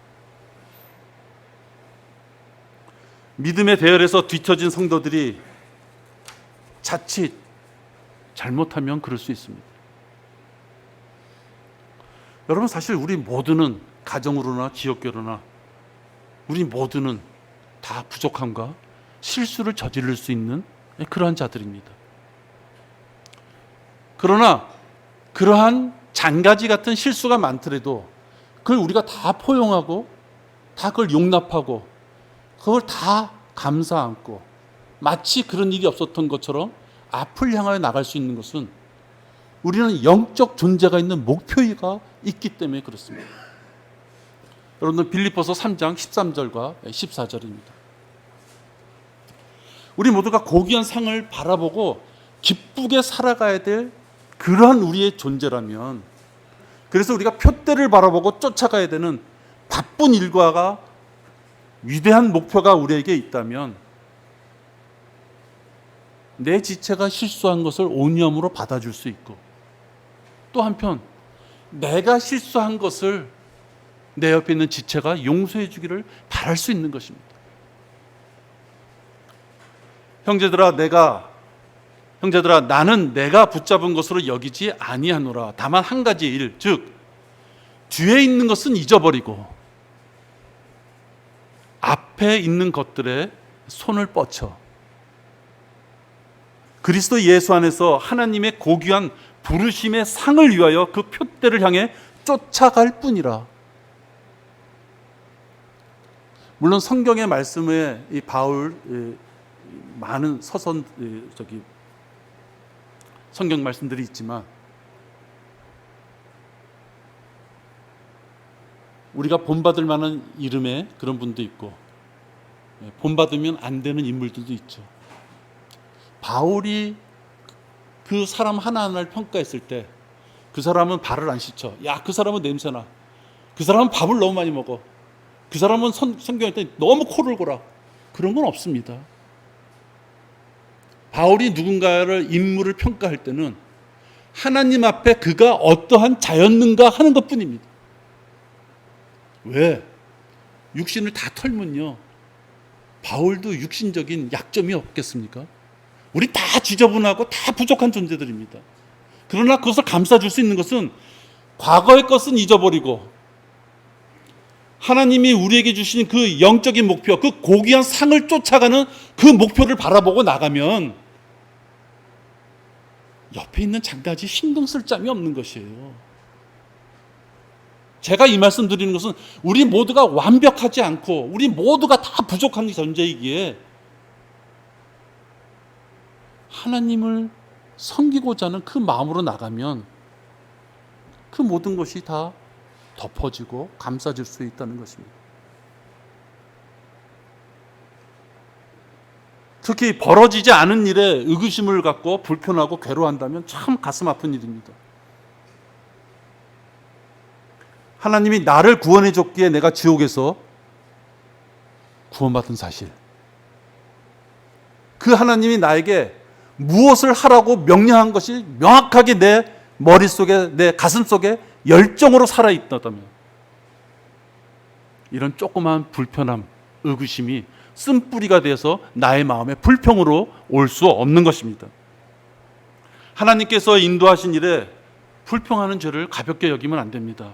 A: 믿음의 대열에서 뒤처진 성도들이 자칫 잘못하면 그럴 수 있습니다. 여러분 사실 우리 모두는 가정으로나 기업계로나 우리 모두는 다 부족함과 실수를 저지를 수 있는 그러한 자들입니다. 그러나 그러한 잔가지 같은 실수가 많더라도 그걸 우리가 다 포용하고 다 그걸 용납하고 그걸 다 감사 안고 마치 그런 일이 없었던 것처럼 앞을 향하여 나갈 수 있는 것은 우리는 영적 존재가 있는 목표가 있기 때문에 그렇습니다. 여러분들 빌립보서 3장 13절과 14절입니다. 우리 모두가 고귀한 상을 바라보고 기쁘게 살아가야 될 그러한 우리의 존재라면, 그래서 우리가 표대를 바라보고 쫓아가야 되는 바쁜 일과가 위대한 목표가 우리에게 있다면 내 지체가 실수한 것을 온유함으로 받아줄 수 있고, 또 한편 내가 실수한 것을 내 옆에 있는 지체가 용서해 주기를 바랄 수 있는 것입니다. 형제들아 나는 내가 붙잡은 것으로 여기지 아니하노라. 다만 한 가지 일, 즉 뒤에 있는 것은 잊어버리고 앞에 있는 것들에 손을 뻗쳐 그리스도 예수 안에서 하나님의 고귀한 부르심의 상을 위하여 그 표대를 향해 쫓아갈 뿐이라. 물론 성경의 말씀에 이 바울 많은 서선 성경 말씀들이 있지만 우리가 본받을 만한 이름의 그런 분도 있고 본받으면 안 되는 인물들도 있죠. 바울이 그 사람 하나하나를 평가했을 때 그 사람은 발을 안 씻어. 야, 그 사람은 냄새나. 그 사람은 밥을 너무 많이 먹어. 그 사람은 성경할 때 너무 코를 골아. 그런 건 없습니다. 바울이 누군가를 인물을 평가할 때는 하나님 앞에 그가 어떠한 자였는가 하는 것뿐입니다. 왜? 육신을 다 털면요, 바울도 육신적인 약점이 없겠습니까? 우리 다 지저분하고 다 부족한 존재들입니다. 그러나 그것을 감싸줄 수 있는 것은 과거의 것은 잊어버리고 하나님이 우리에게 주신 그 영적인 목표, 그 고귀한 상을 쫓아가는 그 목표를 바라보고 나가면 옆에 있는 장가지 신경 쓸 짬이 없는 것이에요. 제가 이 말씀 드리는 것은 우리 모두가 완벽하지 않고 우리 모두가 다 부족한 존재이기에 하나님을 섬기고자 하는 그 마음으로 나가면 그 모든 것이 다 덮어지고 감싸질 수 있다는 것입니다. 특히 벌어지지 않은 일에 의구심을 갖고 불편하고 괴로워한다면 참 가슴 아픈 일입니다. 하나님이 나를 구원해 줬기에 내가 지옥에서 구원받은 사실, 그 하나님이 나에게 무엇을 하라고 명령한 것이 명확하게 내 머릿속에, 내 가슴속에 열정으로 살아있다면 이런 조그만 불편함, 의구심이 쓴뿌리가 돼서 나의 마음에 불평으로 올 수 없는 것입니다. 하나님께서 인도하신 일에 불평하는 죄를 가볍게 여기면 안 됩니다.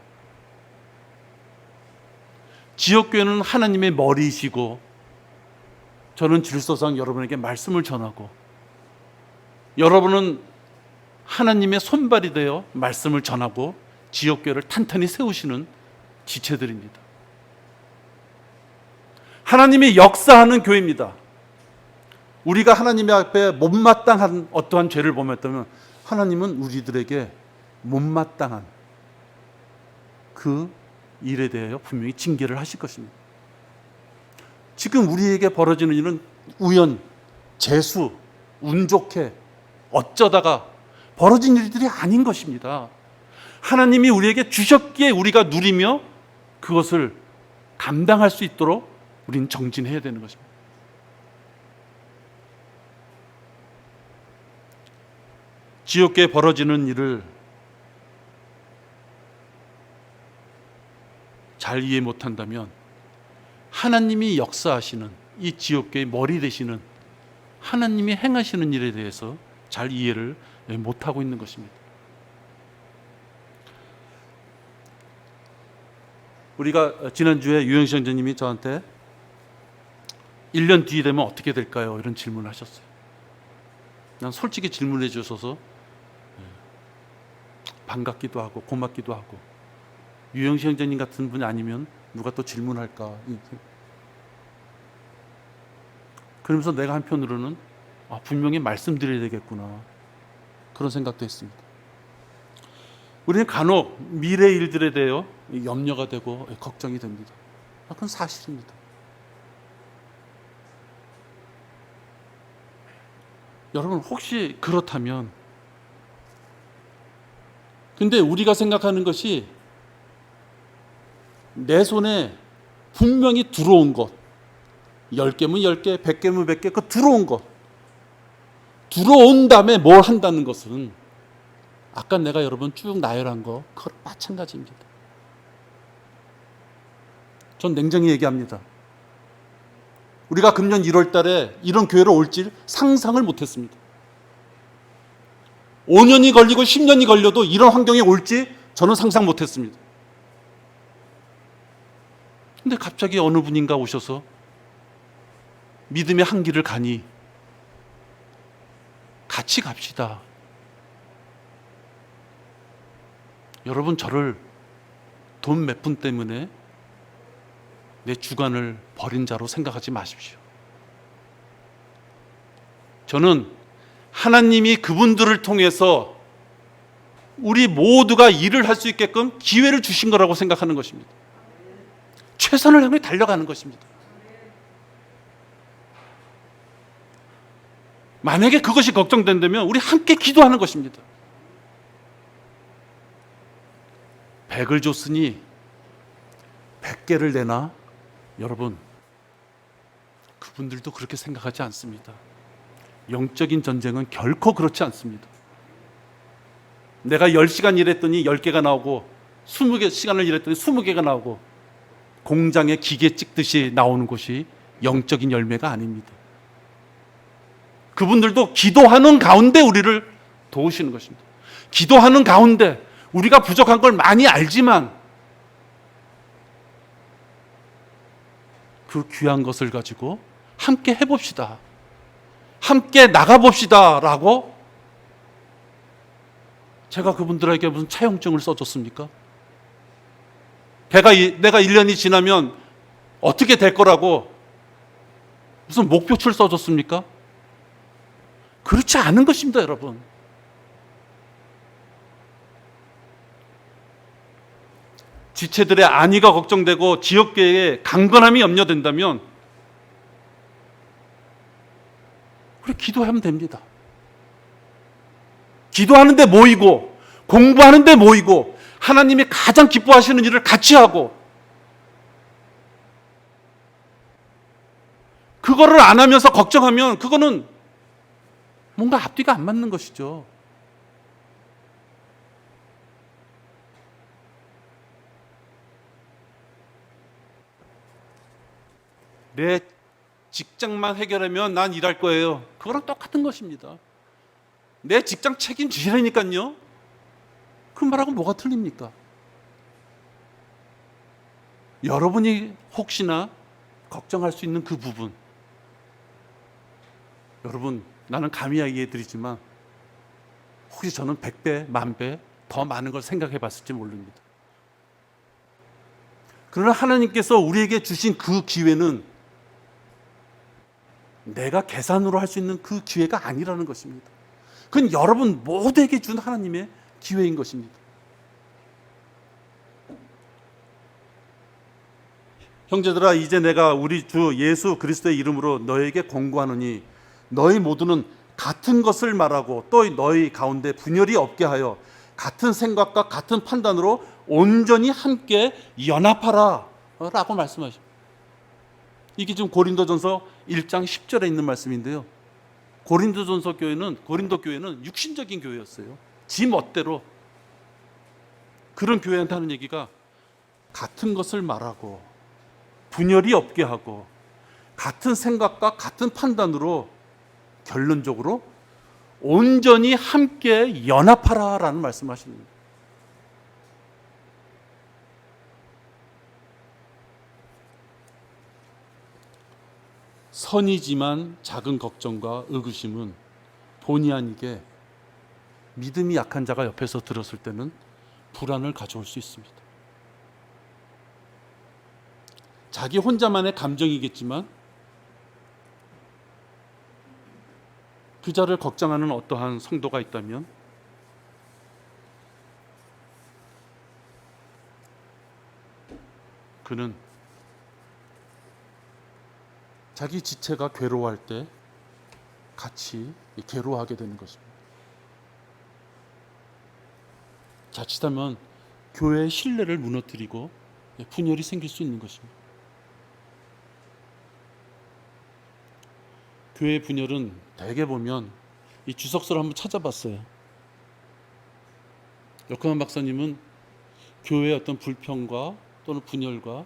A: 지역교회는 하나님의 머리이시고 저는 질서상 여러분에게 말씀을 전하고 여러분은 하나님의 손발이 되어 말씀을 전하고 지역교회를 탄탄히 세우시는 지체들입니다. 하나님이 역사하는 교회입니다. 우리가 하나님의 앞에 못마땅한 어떠한 죄를 범했다면 하나님은 우리들에게 못마땅한 그 일에 대하여 분명히 징계를 하실 것입니다. 지금 우리에게 벌어지는 일은 우연, 재수, 운 좋게 어쩌다가 벌어진 일들이 아닌 것입니다. 하나님이 우리에게 주셨기에 우리가 누리며 그것을 감당할 수 있도록 우리는 정진해야 되는 것입니다. 지옥계에 벌어지는 일을 잘 이해 못한다면 하나님이 역사하시는 이 지옥계의 머리 되시는 하나님이 행하시는 일에 대해서 잘 이해를 못하고 있는 것입니다. 우리가 지난주에 유영식 형제님이 저한테 1년 뒤에 되면 어떻게 될까요? 이런 질문을 하셨어요. 난 솔직히 질문해 주셔서 반갑기도 하고 고맙기도 하고, 유영식 형제님 같은 분이 아니면 누가 또 질문할까. 그러면서 내가 한편으로는 분명히 말씀드려야 되겠구나, 그런 생각도 했습니다. 우리는 간혹 미래 일들에 대해 염려가 되고 걱정이 됩니다. 그건 사실입니다. 여러분, 혹시 그렇다면, 근데 우리가 생각하는 것이 내 손에 분명히 들어온 것, 10개면 10개, 100개면 100개, 그 들어온 것, 들어온 다음에 뭘 한다는 것은 아까 내가 여러분 쭉 나열한 거 그거랑 마찬가지입니다. 전 냉정히 얘기합니다. 우리가 금년 1월 달에 이런 교회로 올지 상상을 못했습니다. 5년이 걸리고 10년이 걸려도 이런 환경에 올지 저는 상상 못했습니다. 근데 갑자기 어느 분인가 오셔서 믿음의 한 길을 가니 같이 갑시다. 여러분, 저를 돈 몇 푼 때문에 내 주관을 버린 자로 생각하지 마십시오. 저는 하나님이 그분들을 통해서 우리 모두가 일을 할 수 있게끔 기회를 주신 거라고 생각하는 것입니다. 최선을 향해 달려가는 것입니다. 만약에 그것이 걱정된다면 우리 함께 기도하는 것입니다. 100을 줬으니 100개를 내나? 여러분, 그분들도 그렇게 생각하지 않습니다. 영적인 전쟁은 결코 그렇지 않습니다. 내가 10시간 일했더니 10개가 나오고 20시간을 일했더니 20개가 나오고 공장에 기계 찍듯이 나오는 것이 영적인 열매가 아닙니다. 그분들도 기도하는 가운데 우리를 도우시는 것입니다. 기도하는 가운데 우리가 부족한 걸 많이 알지만 그 귀한 것을 가지고 함께 해봅시다. 함께 나가봅시다 라고 제가 그분들에게 무슨 차용증을 써줬습니까? 내가 1년이 지나면 어떻게 될 거라고 무슨 목표치를 써줬습니까? 그렇지 않은 것입니다, 여러분. 지체들의 안위가 걱정되고 지역계의 강건함이 염려된다면 우리 기도하면 됩니다. 기도하는데 모이고 공부하는데 모이고 하나님이 가장 기뻐하시는 일을 같이 하고 그거를 안 하면서 걱정하면 그거는 뭔가 앞뒤가 안 맞는 것이죠. 내 직장만 해결하면 난 일할 거예요. 그거랑 똑같은 것입니다. 내 직장 책임지시라니까요. 그 말하고 뭐가 틀립니까? 여러분이 혹시나 걱정할 수 있는 그 부분, 여러분, 나는 감히 얘기해드리지만 혹시 저는 100배, 10,000배 더 많은 걸 생각해 봤을지 모릅니다. 그러나 하나님께서 우리에게 주신 그 기회는 내가 계산으로 할 수 있는 그 기회가 아니라는 것입니다. 그건 여러분 모두에게 준 하나님의 기회인 것입니다. 형제들아, 이제 내가 우리 주 예수 그리스도의 이름으로 너에게 공고하노니 너희 모두는 같은 것을 말하고 또 너희 가운데 분열이 없게 하여 같은 생각과 같은 판단으로 온전히 함께 연합하라 라고 말씀하십니다. 이게 지금 고린도전서 1장 10절에 있는 말씀인데요. 고린도 교회는 육신적인 교회였어요. 지 멋대로. 그런 교회한테 하는 얘기가 같은 것을 말하고 분열이 없게 하고 같은 생각과 같은 판단으로 결론적으로 온전히 함께 연합하라라는 말씀하십니다. 선이지만 작은 걱정과 의구심은 본의 아니게 믿음이 약한 자가 옆에서 들었을 때는 불안을 가져올 수 있습니다. 자기 혼자만의 감정이겠지만 그 자를 걱정하는 어떠한 성도가 있다면 그는 자기 지체가 괴로워할 때 같이 괴로워하게 되는 것입니다. 자칫하면 교회의 신뢰를 무너뜨리고 분열이 생길 수 있는 것입니다. 교회의 분열은 대개 보면 이 주석서를 한번 찾아봤어요. 역하만 박사님은 교회의 어떤 불평과 또는 분열과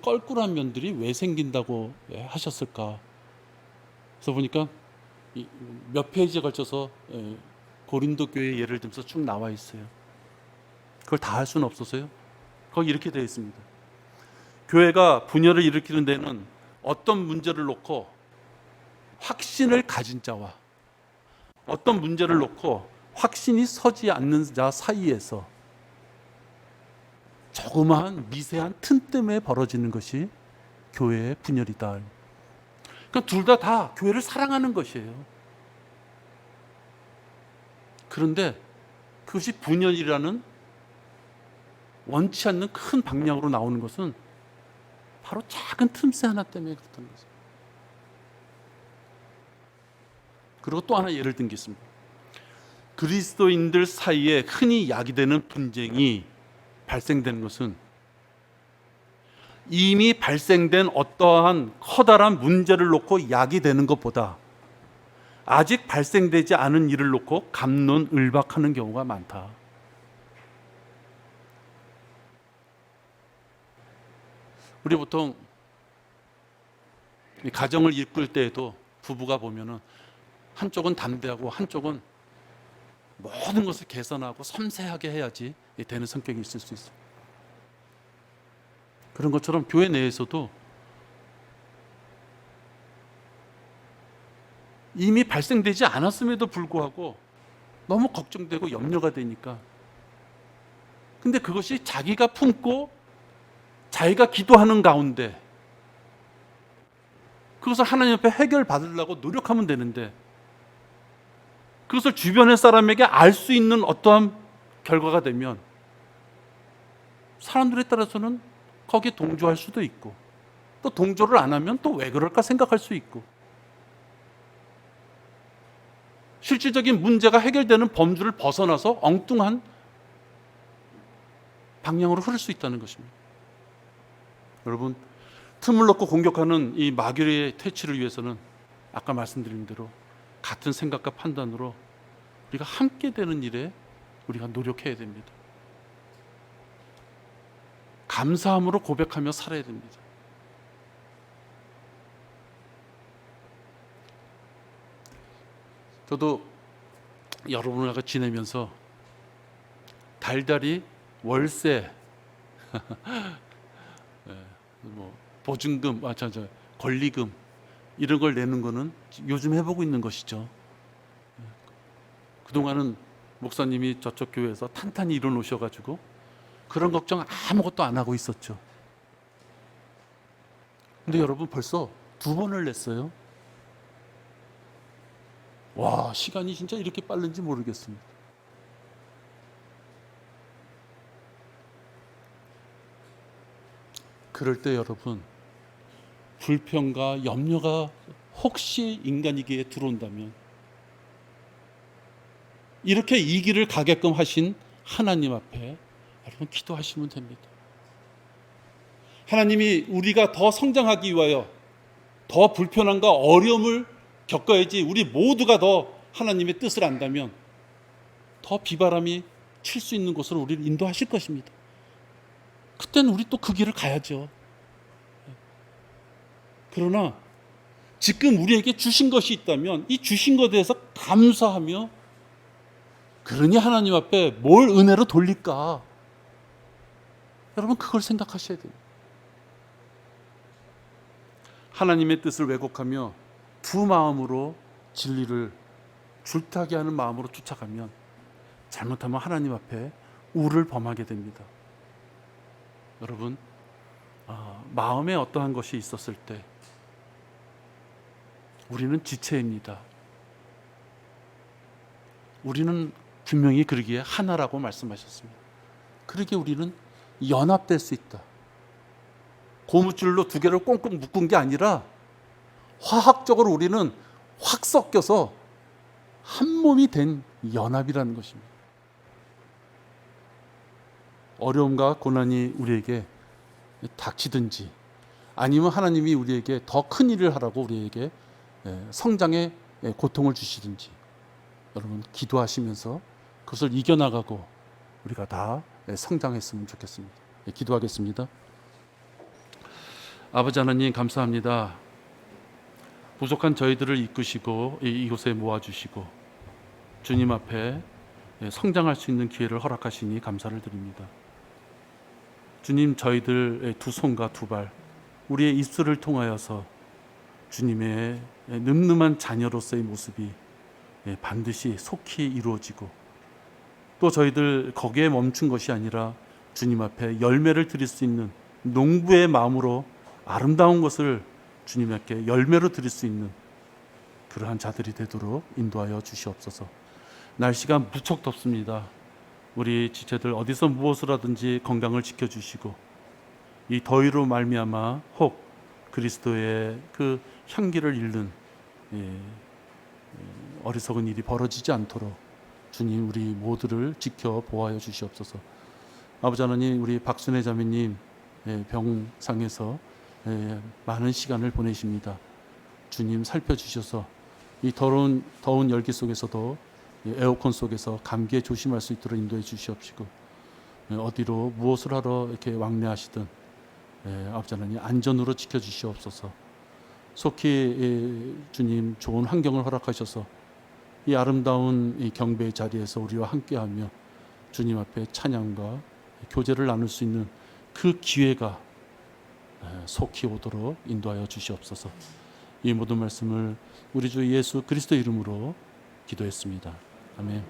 A: 껄끄러운 면들이 왜 생긴다고 하셨을까? 그래서 보니까 몇 페이지에 걸쳐서 고린도 교회 예를 들면서 쭉 나와 있어요. 그걸 다 할 수는 없어서요. 거기 이렇게 되어 있습니다. 교회가 분열을 일으키는 데는 어떤 문제를 놓고 확신을 가진 자와 어떤 문제를 놓고 확신이 서지 않는 자 사이에서 조그마한 미세한 틈 때문에 벌어지는 것이 교회의 분열이다. 그러니까 둘 다 교회를 사랑하는 것이에요. 그런데 그것이 분열이라는 원치 않는 큰 방향으로 나오는 것은 바로 작은 틈새 하나 때문에 그렇다는 거죠. 그리고 또 하나 예를 든 게 있습니다. 그리스도인들 사이에 흔히 야기되는 분쟁이 발생되는 것은 이미 발생된 어떠한 커다란 문제를 놓고 야기되는 것보다 아직 발생되지 않은 일을 놓고 갑론을박하는 경우가 많다. 우리 보통 가정을 이끌 때에도 부부가 보면은 한쪽은 담대하고 한쪽은 모든 것을 개선하고 섬세하게 해야지 되는 성격이 있을 수 있어요. 그런 것처럼 교회 내에서도 이미 발생되지 않았음에도 불구하고 너무 걱정되고 염려가 되니까, 근데 그것이 자기가 품고 자기가 기도하는 가운데 그것을 하나님 앞에 해결받으려고 노력하면 되는데, 그것을 주변의 사람에게 알 수 있는 어떠한 결과가 되면 사람들에 따라서는 거기에 동조할 수도 있고, 또 동조를 안 하면 또 왜 그럴까 생각할 수 있고, 실질적인 문제가 해결되는 범주를 벗어나서 엉뚱한 방향으로 흐를 수 있다는 것입니다. 여러분, 틈을 놓고 공격하는 이 마귀의 퇴치를 위해서는 아까 말씀드린 대로 같은 생각과 판단으로 우리가 함께 되는 일에 우리가 노력해야 됩니다. 감사함으로 고백하며 살아야 됩니다. 저도 여러분과 지내면서 달달이 월세, 뭐 보증금, 권리금 이런 걸 내는 거는 요즘 해보고 있는 것이죠. 그동안은 목사님이 저쪽 교회에서 탄탄히 일어놓으셔가지고 그런 걱정 아무것도 안 하고 있었죠. 근데 여러분 벌써 2번을 냈어요. 와, 시간이 진짜 이렇게 빠른지 모르겠습니다. 그럴 때 여러분, 불평과 염려가 혹시 인간이기에 들어온다면 이렇게 이 길을 가게끔 하신 하나님 앞에 여러분 기도하시면 됩니다. 하나님이 우리가 더 성장하기 위하여 더 불편함과 어려움을 겪어야지, 우리 모두가 더 하나님의 뜻을 안다면 더 비바람이 칠 수 있는 곳으로 우리를 인도하실 것입니다. 그때는 우리 또 그 길을 가야죠. 그러나 지금 우리에게 주신 것이 있다면 이 주신 것에 대해서 감사하며, 그러니 하나님 앞에 뭘 은혜로 돌릴까? 여러분 그걸 생각하셔야 돼요. 하나님의 뜻을 왜곡하며 두 마음으로 진리를 줄타기 하는 마음으로 쫓아가면 잘못하면 하나님 앞에 우를 범하게 됩니다. 여러분, 마음에 어떠한 것이 있었을 때 우리는 지체입니다. 우리는 분명히 그러기에 하나라고 말씀하셨습니다. 그러기에 우리는 연합될 수 있다. 고무줄로 2개를 꽁꽁 묶은 게 아니라 화학적으로 우리는 확 섞여서 한 몸이 된 연합이라는 것입니다. 어려움과 고난이 우리에게 닥치든지 아니면 하나님이 우리에게 더 큰 일을 하라고 우리에게 성장의 고통을 주시든지, 여러분 기도하시면서 그것을 이겨나가고 우리가 다 성장했으면 좋겠습니다. 기도하겠습니다. 아버지 하나님 감사합니다. 부족한 저희들을 이끄시고 이곳에 모아주시고 주님 앞에 성장할 수 있는 기회를 허락하시니 감사를 드립니다. 주님, 저희들 2 손과 2 발, 우리의 입술을 통하여서 주님의 늠름한 자녀로서의 모습이 반드시 속히 이루어지고, 또 저희들 거기에 멈춘 것이 아니라 주님 앞에 열매를 드릴 수 있는 농부의 마음으로 아름다운 것을 주님 앞에 열매로 드릴 수 있는 그러한 자들이 되도록 인도하여 주시옵소서. 날씨가 무척 덥습니다. 우리 지체들 어디서 무엇을 하든지 건강을 지켜주시고 이 더위로 말미암아 혹 그리스도의 그 향기를 잃는 어리석은 일이 벌어지지 않도록 주님 우리 모두를 지켜 보호하여 주시옵소서. 아버지 하나님, 우리 박순애 자매님 병상에서 많은 시간을 보내십니다. 주님 살펴주셔서 이 더운 열기 속에서도 에어컨 속에서 감기에 조심할 수 있도록 인도해 주시옵시고, 어디로 무엇을 하러 이렇게 왕래하시든 아버지 하나님 안전으로 지켜주시옵소서. 속히 주님 좋은 환경을 허락하셔서 이 아름다운 이 경배의 자리에서 우리와 함께하며 주님 앞에 찬양과 교제를 나눌 수 있는 그 기회가 속히 오도록 인도하여 주시옵소서. 이 모든 말씀을 우리 주 예수 그리스도 이름으로 기도했습니다. 아멘.